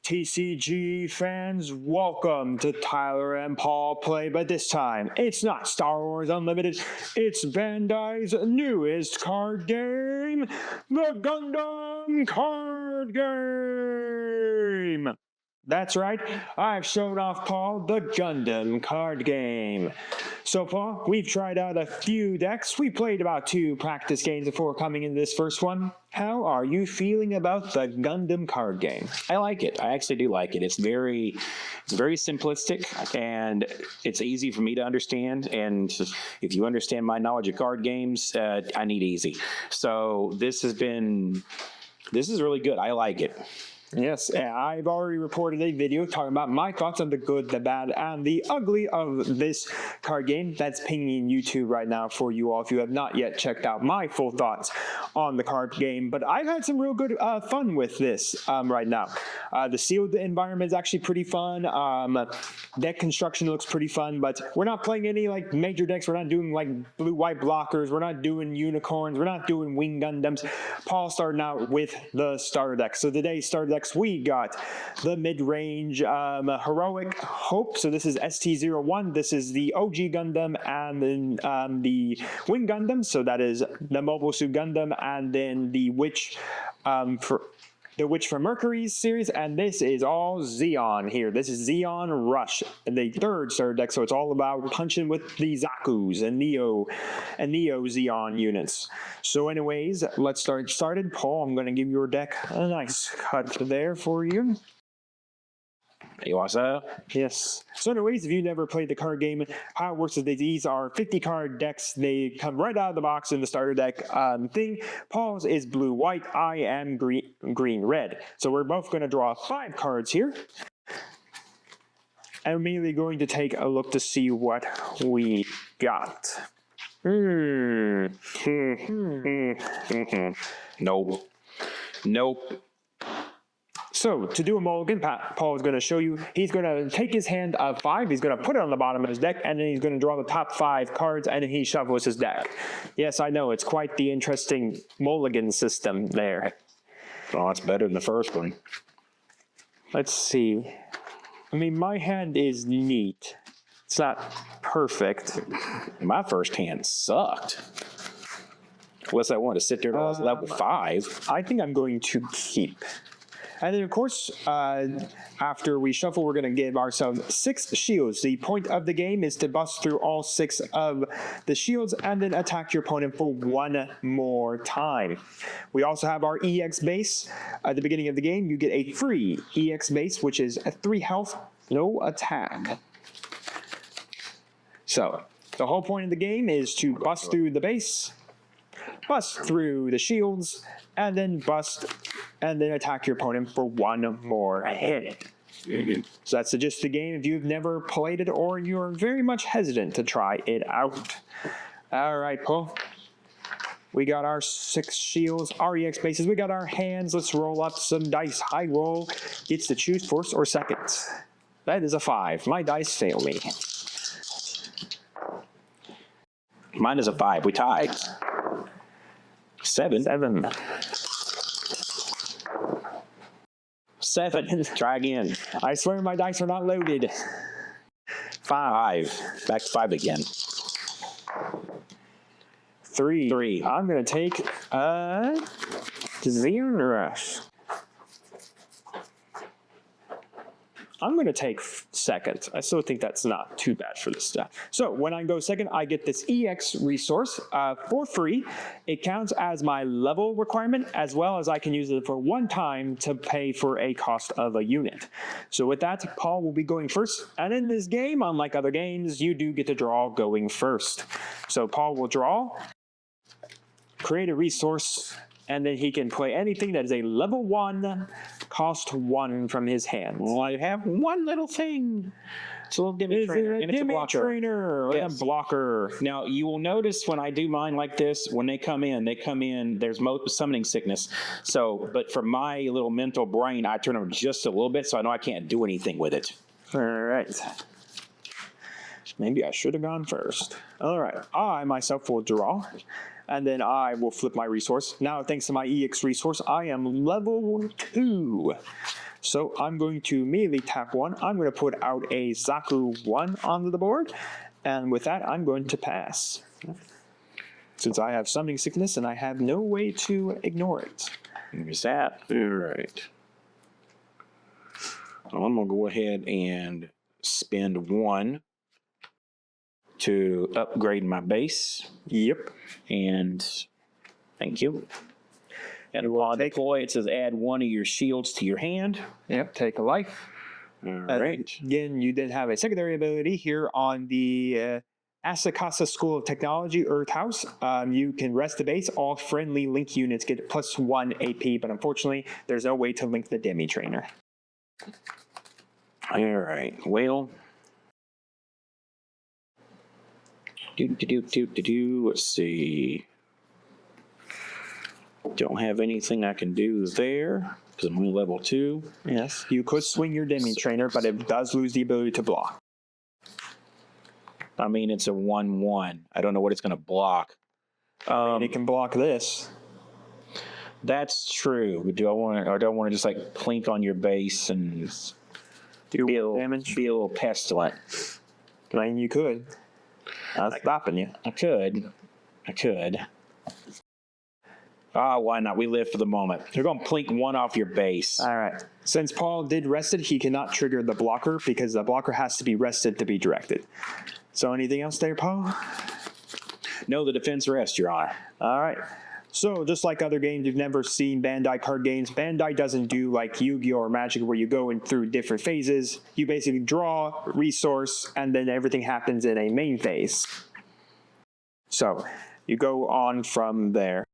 TCG fans, welcome to Tyler and Paul Play, but this time, it's not Star Wars Unlimited, it's Bandai's newest card game, the Gundam Card Game! That's right, I've shown off Paul the Gundam Card Game. So Paul, we've tried out a few decks. We played about 2 practice games before coming into this first one. How are you feeling about the Gundam Card Game? I like it. I actually do like it. It's very simplistic and it's easy for me to understand. And if you understand my knowledge of card games, I need easy. So this is really good. I like it. Yes, and I've already reported a video talking about my thoughts on the good, the bad, and the ugly of this card game. That's pinging YouTube right now for you all if you have not yet checked out my full thoughts on the card game. But I've had some real good fun with this right now. The sealed environment is actually pretty fun. Deck construction looks pretty fun, but we're not playing any like major decks. We're not doing like blue-white blockers. We're not doing unicorns. We're not doing wing Gundams. Paul started out with the starter deck. So today's starter deck, we got the mid-range Heroic Hope. So this is ST01. This is the OG Gundam, and then the Wing Gundam. So that is the Mobile Suit Gundam, and then the Witch from Mercury series, and this is all Zeon here. This is Zeon Rush, the 3rd starter deck, so it's all about punching with the Zakus and Neo Zeon units. So anyways, let's start started. Paul, I'm going to give your deck a nice cut there for you. You want to? Yes. So anyways, if you've never played the card game, how it works is these are 50 card decks. They come right out of the box in the starter deck thing. Paul's is blue-white. I am green-red. So we're both going to draw 5 cards here. I'm immediately going to take a look to see what we got. Nope. Nope. So, to do a mulligan, Paul is going to show you, he's going to take his hand of 5, he's going to put it on the bottom of his deck, and then he's going to draw the top 5 cards, and then he shuffles his deck. Yes, I know, it's quite the interesting mulligan system there. Oh, it's better than the first one. Let's see. I mean, my hand is neat. It's not perfect. My first hand sucked. Unless I wanted to sit there till I was level 5. I think I'm going to keep. And then, of course, after we shuffle, we're going to give ourselves 6 shields. The point of the game is to bust through all 6 of the shields and then attack your opponent for 1 more time. We also have our EX base. At the beginning of the game, you get a free EX base, which is a 3 health, no attack. So, the whole point of the game is to bust through the base, bust through the shields, and then bust and then attack your opponent for 1 more hit. So that's the gist of the game if you've never played it or you're very much hesitant to try it out. All right, Paul. We got our 6 shields, our EX bases. We got our hands. Let's roll up some dice. High roll gets to choose first or second. That is a 5. My dice fail me. Mine is a 5. We tied. 7. 7. Try again. I swear my dice are not loaded. 5. Back to 5 again. 3. I'm going to take Zeon Rush. I'm going to take second. I still think that's not too bad for this stuff. So when I go second, I get this EX resource for free. It counts as my level requirement, as well as I can use it for 1 time to pay for a cost of a unit. So with that, Paul will be going first. And in this game, unlike other games, you do get to draw going first. So Paul will draw, create a resource, and then he can play anything that is a level 1, cost 1 from his hand. Well, I have one little thing. It's a little gimmick trainer, and it's a blocker. Yes. A blocker. Now, you will notice when I do mine like this, when they come in, there's summoning sickness. So, but for my little mental brain, I turn them just a little bit, so I know I can't do anything with it. All right. Maybe I should have gone first. All right. I myself will draw. And then I will flip my resource. Now, thanks to my EX resource, I am level 2. So I'm going to immediately tap 1. I'm going to put out a Zaku 1 onto the board. And with that, I'm going to pass. Since I have summoning sickness and I have no way to ignore it. There's that. All right. I'm going to go ahead and spend 1 to upgrade my base. Yep. And thank you. And upon deploy, it says add 1 of your shields to your hand. Yep, take a life. All right. Again, you did have a secondary ability here on the Asakasa School of Technology Earth House. You can rest the base. All friendly link units get +1 AP, but unfortunately, there's no way to link the Demi Trainer. All right. Well, let's see. Don't have anything I can do there because I'm only level 2. Yes, you could swing your Demi Trainer, but it does lose the ability to block. I mean, it's a 1/1. I don't know what it's going to block. It can block this. That's true. But do I want to, or do I want to just like plink on your base and Do be a little, damage? be a little pestilent? I mean, you could. Not stopping you. I could. Why not? We live for the moment. They're going to plink 1 off your base. All right. Since Paul did rest it, he cannot trigger the blocker because the blocker has to be rested to be directed. So anything else there, Paul? No, the defense rest, Your Honor. All right. So just like other games you've never seen Bandai card games, Bandai doesn't do like Yu-Gi-Oh! Or Magic where you go in through different phases. You basically draw, resource, and then everything happens in a main phase. So you go on from there.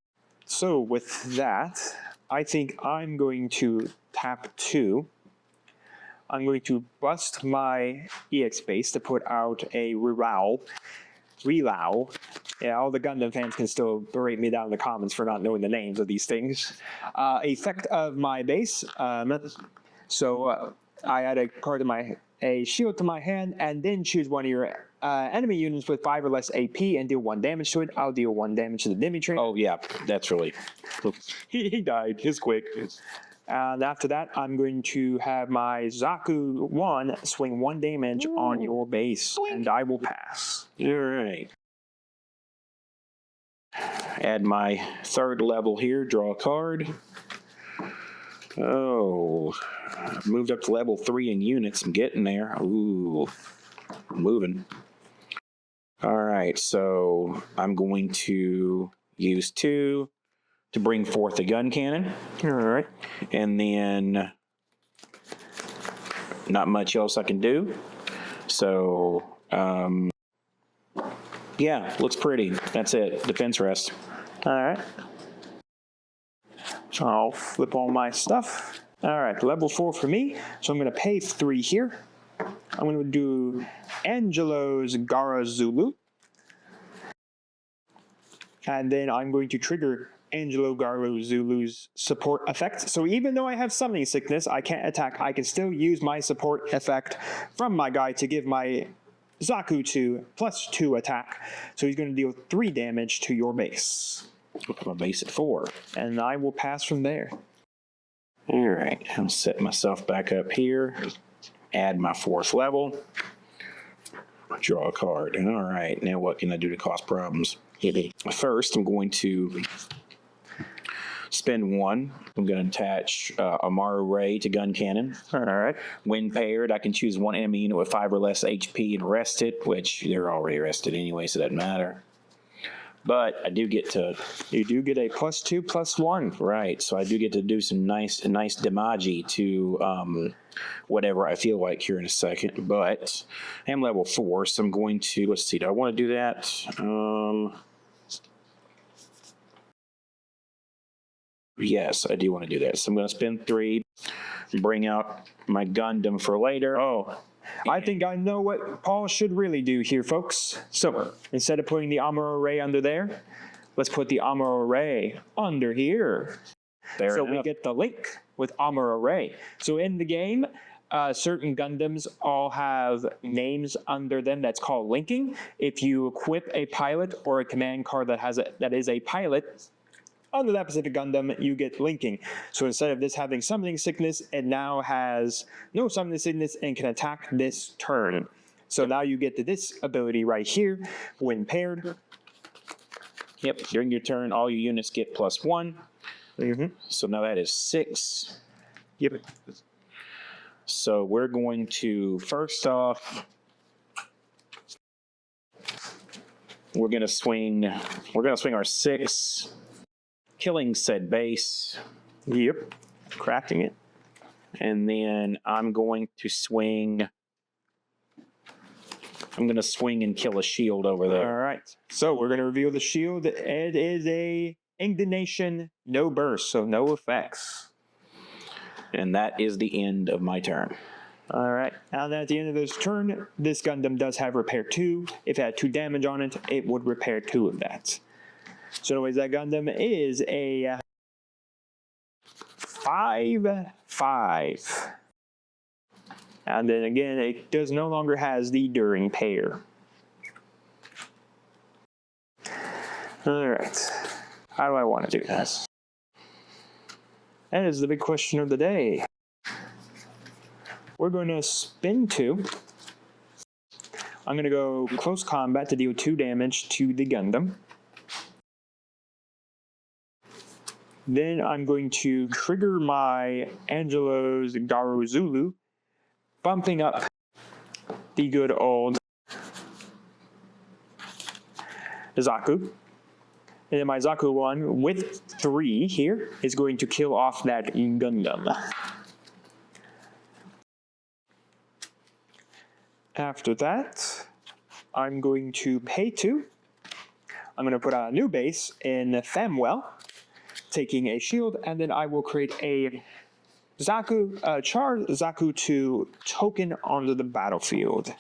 So with that, I think I'm going to tap 2. I'm going to bust my EX base to put out a Relau. Yeah, all the Gundam fans can still berate me down in the comments for not knowing the names of these things. Effect of my base. So I add a card to a shield to my hand, and then choose one of your enemy units with 5 or less AP and deal 1 damage to it. I'll deal 1 damage to the Demi Trainer. Oh, yeah, that's really... he died. It's quick. And after that, I'm going to have my Zaku 1 swing 1 damage on your base, and I will pass. All right. Add my 3rd level here, draw a card. Oh, I've moved up to level 3 in units. I'm getting there. Ooh, moving. All right, so I'm going to use 2 to bring forth the gun cannon. All right. And then not much else I can do. So, yeah, looks pretty. That's it. Defense rest. All right. I'll flip all my stuff. All right, level 4 for me. So I'm going to pay 3 here. I'm going to do Angelo's Gara Zulu. And then I'm going to trigger Angelo Gara Zulu's support effect. So even though I have summoning sickness, I can't attack. I can still use my support effect from my guy to give my Zaku 2 +2 attack. So he's going to deal 3 damage to your base. Put my base at 4. And I will pass from there. All right, I'm set myself back up here. Add my 4th level. Draw a card. All right, now what can I do to cause problems? First, I'm going to spend 1. I'm going to attach Amaru Ray to gun cannon. All right. When paired, I can choose 1 enemy unit with 5 or less HP and rest it, which they're already rested anyway, so it doesn't matter. But I do get to... You do get a +2, +1. Right, so I do get to do some nice damage to whatever I feel like here in a second. But I am level 4, so I'm going to... Let's see, do I want to do that? Yes, I do want to do that. So I'm going to spend 3, bring out my Gundam for later. Oh, I think I know what Paul should really do here, folks. So instead of putting the Amuro Ray under there, let's put the Amuro Ray under here. Fair so enough. we get the link with Amuro Ray. So in the game, certain Gundams all have names under them that's called linking. If you equip a pilot or a command card that is a pilot, under that Pacific Gundam, you get linking. So instead of this having summoning sickness, it now has no summoning sickness and can attack this turn. So now you get this ability right here when paired. Yep, during your turn, all your units get +1. So now that is 6. Yep. So we're going to, first off, we're going to swing our 6, killing said base. Yep. Crafting it. And then I'm going to swing and kill a shield over there. All right. So we're going to reveal the shield. It is a Indignation, no burst, so no effects. And that is the end of my turn. All right. Now at the end of this turn, this Gundam does have repair 2. If it had 2 damage on it, it would repair 2 of that. So anyways, that Gundam is a 5/5. And then again, it does no longer has the during pair. All right. How do I want to do this? That is the big question of the day. We're going to spin 2. I'm going to go close combat to deal 2 damage to the Gundam. Then I'm going to trigger my Angelo's Garu Zulu, bumping up the good old Zaku. And then my Zaku 1 with 3 here is going to kill off that Gundam. After that, I'm going to pay 2. I'm going to put on a new base in Famwell, taking a shield, and then I will create a Zaku, charge Zaku 2 token onto the battlefield.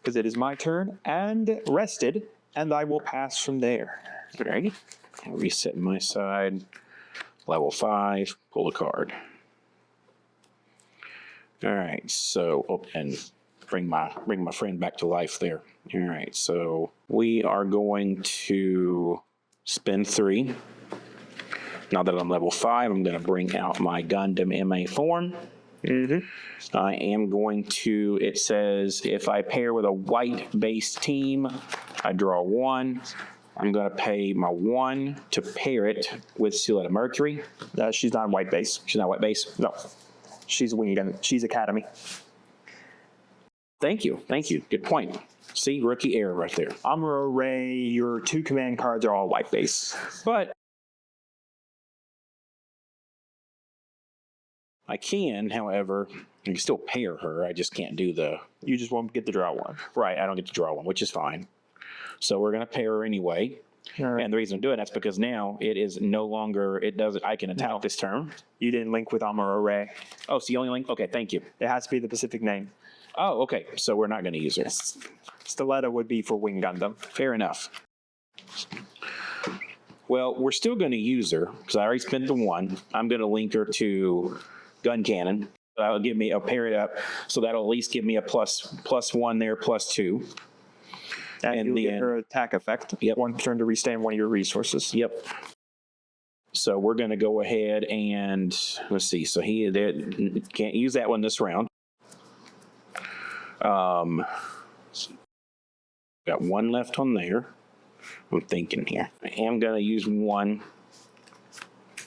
Because it is my turn, and rested, and I will pass from there. Alright. I'll reset my side. Level 5, pull a card. Alright, so, and bring my friend back to life there. Alright, so we are going to spend 3. Now that I'm level 5, I'm going to bring out my Gundam MA form. I am going to, it says, if I pair with a white base team, I draw 1. I'm going to pay my 1 to pair it with Silhouette of Mercury. She's not white base. She's not white base? No. She's Wing Gun. She's Academy. Thank you. Good point. See, rookie error right there. Amuro Ray, your 2 command cards are all white base. But I can, however, you can still pair her. I just can't do the... You just won't get to draw 1. Right, I don't get to draw 1, which is fine. So we're going to pair her anyway. Right. And the reason I'm doing that's because now it is no longer, I can attack this turn. You didn't link with Amuro Ray. Oh, so you only link? Okay, thank you. It has to be the Pacific name. Oh, okay. So we're not going to use her. Stiletto would be for Wing Gundam. Fair enough. Well, we're still going to use her because I already spent the 1. I'm going to link her to Gun Cannon. That'll give me, I'll pair it up. So that'll at least give me a +1 there, +2. And you'll get her attack effect. Yep. 1 turn to restand 1 of your resources. Yep. So we're going to go ahead and, let's see. So he can't use that one this round. Got 1 left on there. I'm thinking here. I am going to use 1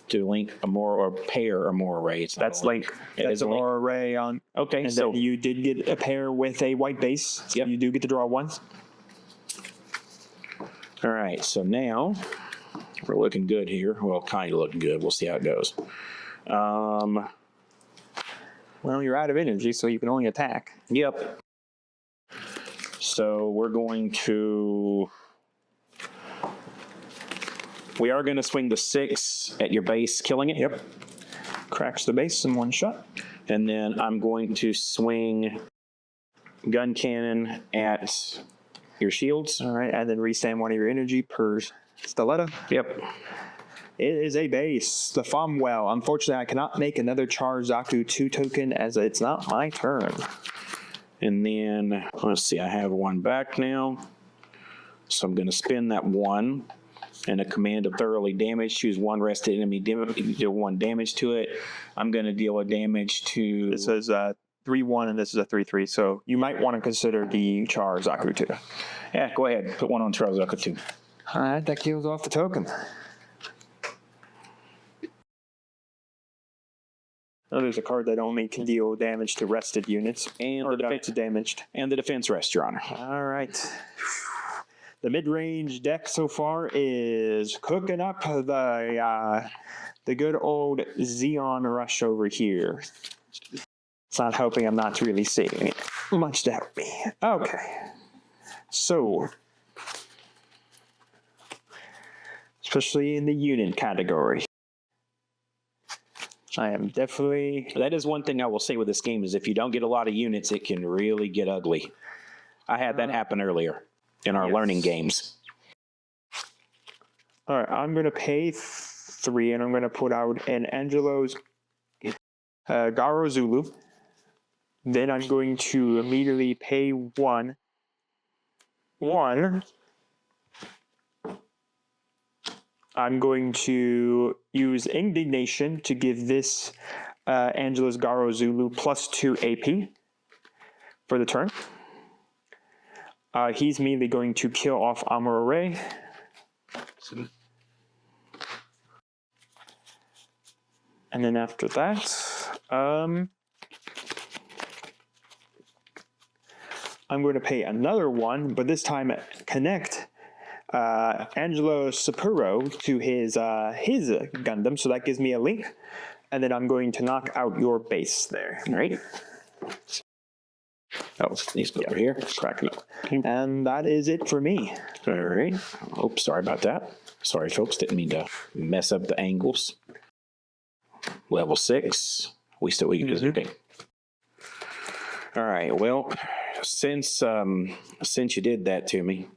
to link or pair Amora Ray. That's link. That's Amora Ray on. Okay, and so then you did get a pair with a white base. So yep. You do get to draw 1. All right, so now we're looking good here. Well, kind of looking good. We'll see how it goes. Well, you're out of energy, so you can only attack. Yep. So we're going to... We are going to swing the 6 at your base, killing it. Yep. Cracks the base in 1 shot. And then I'm going to swing Gun Cannon at your shields. All right, and then restand 1 of your energy per Stiletto. Yep. It is a base, the Famwell. Unfortunately, I cannot make another Charge Zaku 2 token as it's not my turn. And then, let's see, I have 1 back now. So I'm going to spin that 1. and a command to thoroughly damage. Choose one rested enemy, deal 1 damage to it. I'm going to deal a damage to... This is 3-1 and this is a 3-3, so you might want to consider the Char Zaku too. Yeah, go ahead. Put one on Char Zaku too. All right, that kills off the token. Oh, there's a card that only can deal damage to rested units And or the defense to damaged. and the defense rest, Your Honor. All right. The mid-range deck so far is cooking up the good old Zeon Rush over here. It's not helping. I'm not really seeing it much to help me. Okay. So, especially in the unit category, I am definitely... That is one thing I will say with this game is if you don't get a lot of units, it can really get ugly. I had that happen earlier in our learning games. All right, I'm going to pay 3, and I'm going to put out an Angelo's Garo Zulu. Then I'm going to immediately pay 1. I'm going to use Indignation to give this Angelo's Garo Zulu +2 AP for the turn. He's immediately going to kill off Amuro Ray. And then after that, I'm going to pay another 1, but this time connect Angelo Sapporo to his Gundam, so that gives me a link. And then I'm going to knock out your base there. All right. Oh, these go over here. Crack it. And that is it for me. All right. Oh, sorry about that. Sorry, folks. Didn't mean to mess up the angles. Level 6. We can do this thing. All right. Well, since you did that to me,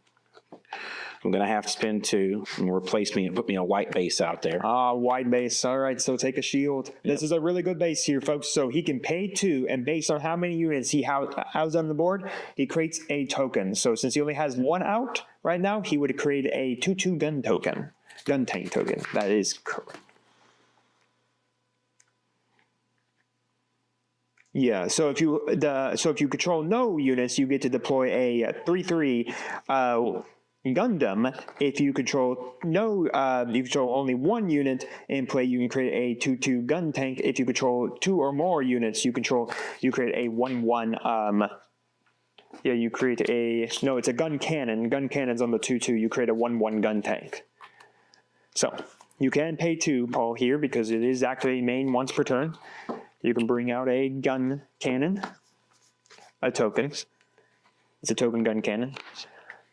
I'm going to have to spend 2 and replace me and put me a white base out there. White base. All right, so take a shield. Yep. This is a really good base here, folks. So he can pay 2, and based on how many units he has on the board, he creates a token. So since he only has 1 out right now, he would create a 2/2 gun token. Gun tank token. That is correct. Yeah, so if you control no units, you get to deploy a 3/3 Gundam. If you control you control only 1 unit in play, you can create a 2/2 gun tank. If you control 2 or more units, you create a 1/1. You create it's a gun cannon. Gun cannon's on the 2/2. You create a 1/1 gun tank. So you can pay 2, Paul, here because it is actually main once per turn. You can bring out a gun cannon, a token. It's a token gun cannon.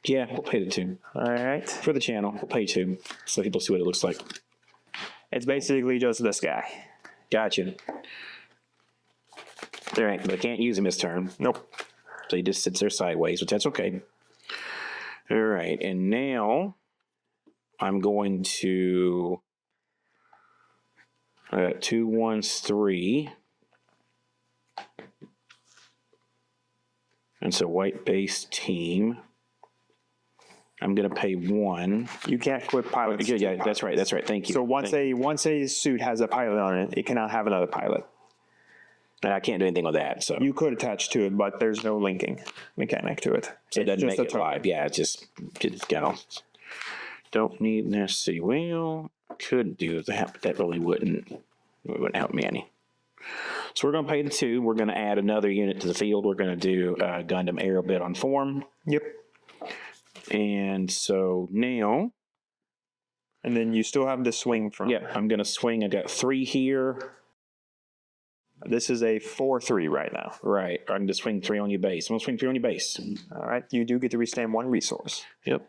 Yeah, we'll pay the 2. All right. For the channel, we'll pay 2 so people see what it looks like. It's basically just this guy. Gotcha. All right, but I can't use him this turn. Nope. So he just sits there sideways, but that's okay. All right, and now I'm going to... I got 2 1s 3. And it's a white base team. I'm going to pay 1. You can't equip pilots. Yeah, that's right. That's right. Thank you. So once a suit has a pilot on it, it cannot have another pilot. And I can't do anything with that. So you could attach to it, but there's no linking mechanic to it. So it doesn't make it live. Yeah, it's just don't need this. See, well, could do that, but that really wouldn't help me any. So we're going to pay the 2. We're going to add another unit to the field. We're going to do Gundam Aero Bit on Form. Yep. And so now... And then you still have the swing from... Yeah, I'm going to swing. I got 3 here. This is a 4/3 right now. Right. I'm going to swing 3 on your base. I'm going to swing 3 on your base. All right. You do get to restand 1 resource. Yep.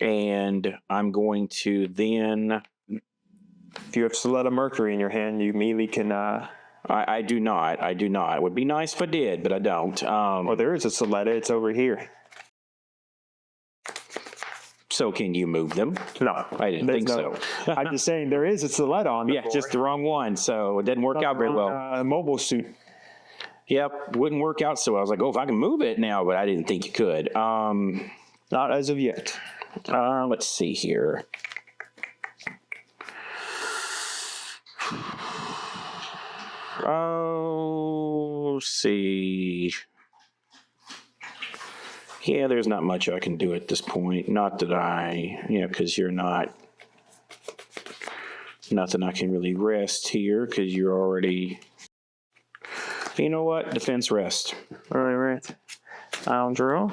And I'm going to then... If you have Soletta Mercury in your hand, you immediately can... I do not. I do not. It would be nice if I did, but I don't. Well, there is a Soletta. It's over here. So can you move them? No. I didn't think so. I'm just saying there is a Soletta on the board. Just the wrong one, so it didn't work out very well. Mobile suit. Yep, wouldn't work out so well. I was like, if I can move it now, but I didn't think you could. Not as of yet. Let's see here. Oh, let's see. Yeah, there's not much I can do at this point. Not that because you're not. Nothing I can really rest here because you're already. You know what? Defense rest. All right. I'll draw.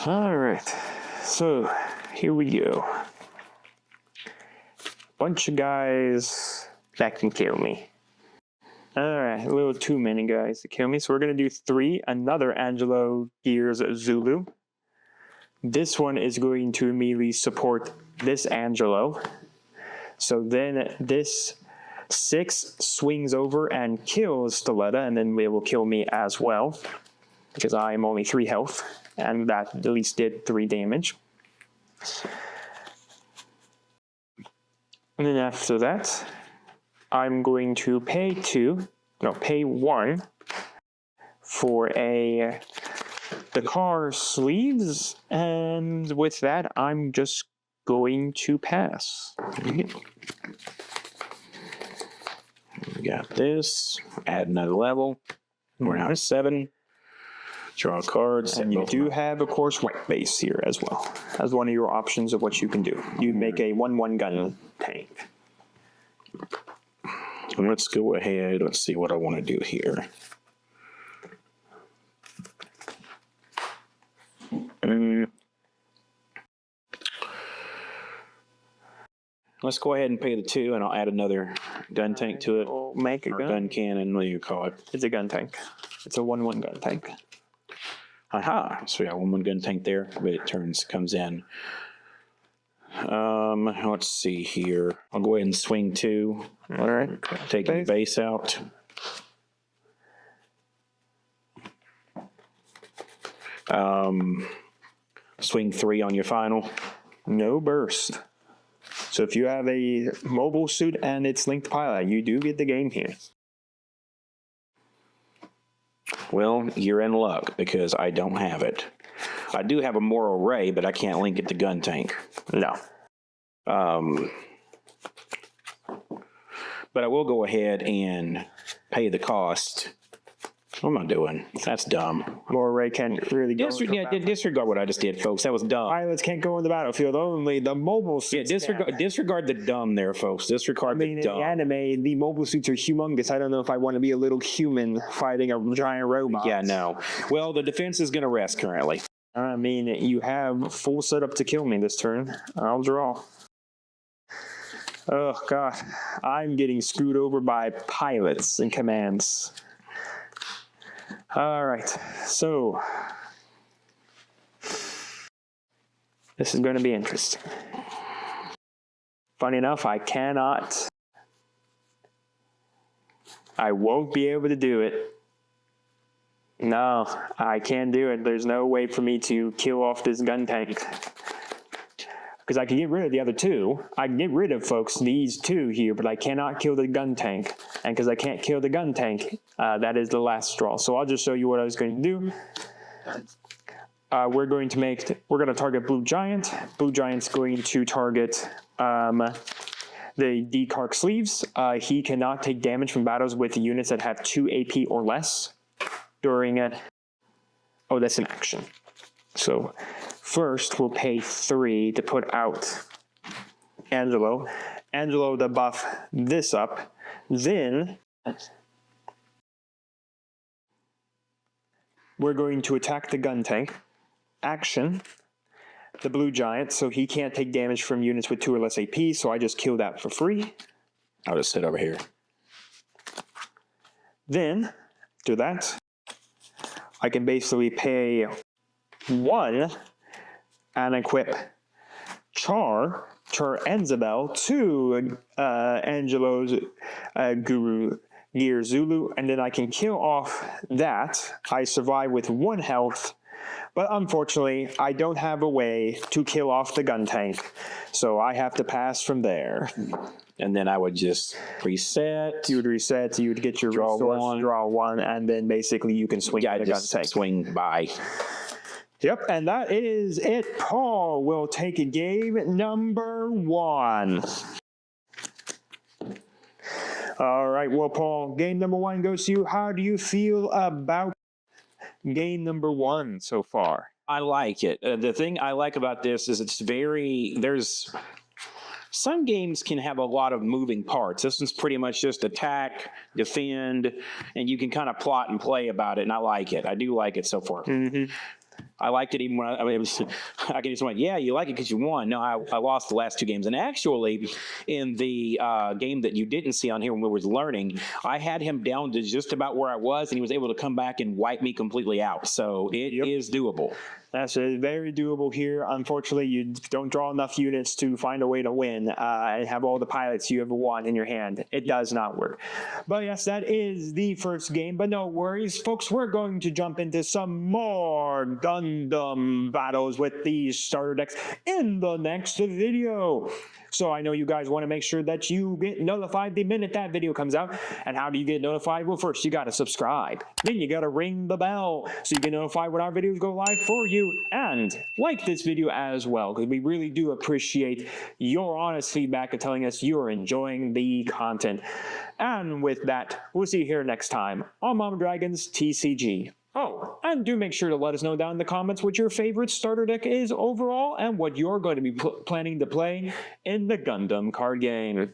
All right. So here we go. Bunch of guys that can kill me. All right, a little too many guys to kill me. So we're going to do 3. Another Angelo Gears Zulu. This one is going to immediately support this Angelo. So then this 6 swings over and kills Stiletta, and then it will kill me as well, because I am only 3 health, and that at least did 3 damage. And then after that, I'm going to pay 1 for the car sleeves, and with that, I'm just going to pass. We got this. Add another level. We're now at 7. Draw cards. And you do have, of course, white base here as well, as one of your options of what you can do. You make a 1/1 gun tank. Let's go ahead. Let's see what I want to do here. Let's go ahead and pay the 2, and I'll add another gun tank to it. We'll make a gun cannon, what do you call it? It's a gun tank. It's a 1/1 gun tank. Aha! So we got 1/1 gun tank there, but it comes in. Let's see here. I'll go ahead and swing 2. All right. Take the base out. Swing 3 on your final. No burst. So if you have a mobile suit and it's linked to pilot, you do get the game here. Well, you're in luck because I don't have it. I do have a Moral Ray, but I can't link it to gun tank. No. But I will go ahead and pay the cost. What am I doing? That's dumb. Moral Ray can't really go. Disregard what I just did, folks. That was dumb. Pilots can't go in the battlefield. Only the mobile suits. Disregard the dumb there, folks. Disregard the dumb. In the anime, the mobile suits are humongous. I don't know if I want to be a little human fighting a giant robot. Yeah, no. Well, the defense is going to rest currently. I mean, you have full setup to kill me this turn. I'll draw. Oh, God. I'm getting screwed over by pilots and commands. All right. So, this is going to be interesting. Funny enough, I won't be able to do it. No, I can't do it. There's no way for me to kill off this gun tank. Because I can get rid of the other 2. I can get rid of, folks, these 2 here, but I cannot kill the gun tank. And because I can't kill the gun tank, that is the last straw. So I'll just show you what I was going to do. We're going to target Blue Giant. Blue Giant's going to target the D-Carc sleeves. He cannot take damage from battles with units that have 2 AP or less during it. Oh, that's an action. So first, we'll pay 3 to put out Angelo. Angelo to buff this up. Then we're going to attack the gun tank. Action. The Blue Giant, so he can't take damage from units with 2 or less AP, so I just kill that for free. I'll just sit over here. Then, do that. I can basically pay 1 and equip Char Enzabel to Angelo's Guru Gear Zulu, and then I can kill off that. I survive with 1 health, But unfortunately, I don't have a way to kill off the gun tank, so I have to pass from there. And then I would just reset. You would reset, you would get your Draw resource, one. draw one, and then basically you can swing Yeah, the gun just tank. swing by. Yep, and that is it. Paul will take game number 1. All right, well, Paul, game number 1 goes to you. How do you feel about game number 1 so far? I like it. The thing I like about this is there's some games can have a lot of moving parts. This one's pretty much just attack, defend, and you can kind of plot and play about it, and I like it. I do like it so far. Mm-hmm. I liked it even when I can just went, yeah, you like it because you won. No, I lost the last 2 games. And actually, in the game that you didn't see on here when we were learning, I had him down to just about where I was, and he was able to come back and wipe me completely out. So it is doable. That's very doable here. Unfortunately, you don't draw enough units to find a way to win and have all the pilots you ever want in your hand. It does not work. But yes, that is the first game. But no worries, folks. We're going to jump into some more Gundam battles with these starter decks in the next video. So I know you guys want to make sure that you get notified the minute that video comes out. And how do you get notified? Well, first you got to subscribe. Then you got to ring the bell so you get notified when our videos go live for you. And like this video as well, because we really do appreciate your honest feedback of telling us you're enjoying the content. And with that, we'll see you here next time on Mama Dragon's TCG. Oh, and do make sure to let us know down in the comments what your favorite starter deck is overall and what you're going to be planning to play in the Gundam card game.